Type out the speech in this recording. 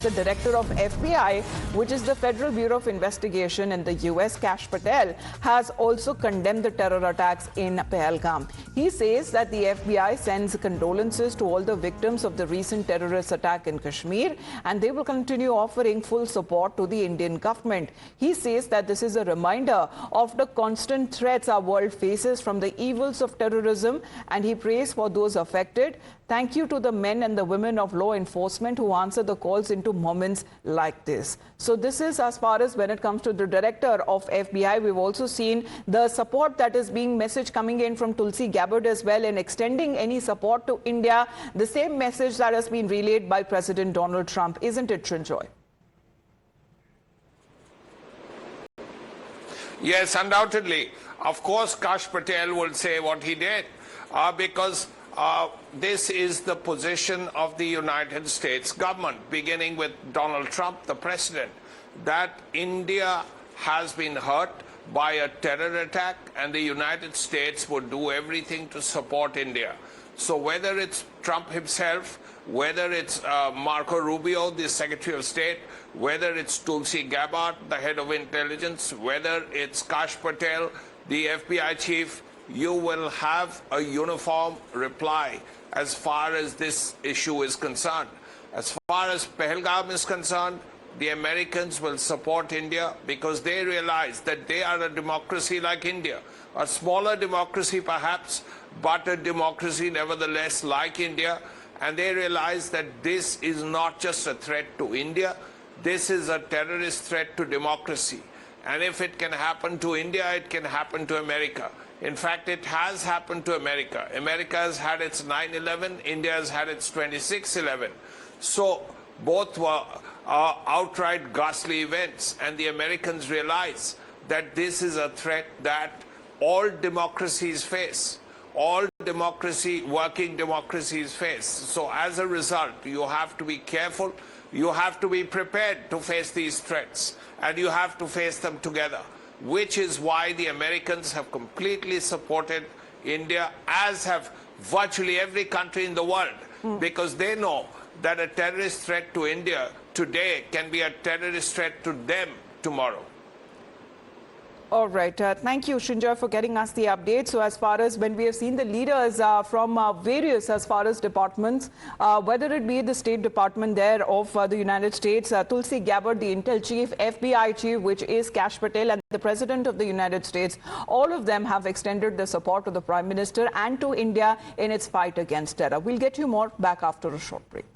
The director of FBI, which is the Federal Bureau of Investigation in the US, Kash Patel, has also condemned the terror attacks in Pahalgam. He says that the FBI sends condolences to all the victims of the recent terrorist attack in Kashmir, and they will continue offering full support to the Indian government. He says that this is a reminder of the constant threats our world faces from the evils of terrorism, and he prays for those affected. Thank you to the men and the women of law enforcement who answer the calls into moments like this. So this is as far as when it comes to the director of FBI. We've also seen the support that is being message coming in from Tulsi Gabbard as well, and extending any support to India. The same message that has been relayed by President Donald Trump, isn't it, Srinjoy? Yes, undoubtedly. Of course, Kash Patel will say what he did because this is the position of the United States government, beginning with Donald Trump, the president, that India has been hurt by a terror attack and the United States would do everything to support India. So whether it's Trump himself, whether it's Marco Rubio, the Secretary of State, whether it's Tulsi Gabbard, the head of intelligence, whether it's Kash Patel, the FBI chief, you will have a uniform reply as far as this issue is concerned. As far as Pahalgam is concerned, the Americans will support India because they realize that they are a democracy like India, a smaller democracy perhaps, but a democracy nevertheless like India. And they realize that this is not just a threat to India, this is a terrorist threat to democracy. And if it can happen to India, it can happen to America. In fact, it has happened to America. America has had its 9/11, India has had its 26/11. So both were outright ghastly events, and the Americans realize that this is a threat that all democracies face. All working democracies face. So as a result, you have to be careful, you have to be prepared to face these threats, and you have to face them together, which is why the Americans have completely supported India, as have virtually every country in the world, because they know that a terrorist threat to India today can be a terrorist threat to them tomorrow. All right. Thank you, Srinjoy, for getting us the update. So as far as when we have seen the leaders from various as far as departments, whether it be the State Department there of the United States, Tulsi Gabbard, the Intel Chief, FBI Chief, which is Kash Patel, and the President of the United States, all of them have extended their support to the Prime Minister and to India in its fight against terror. We'll get you more back after a short break.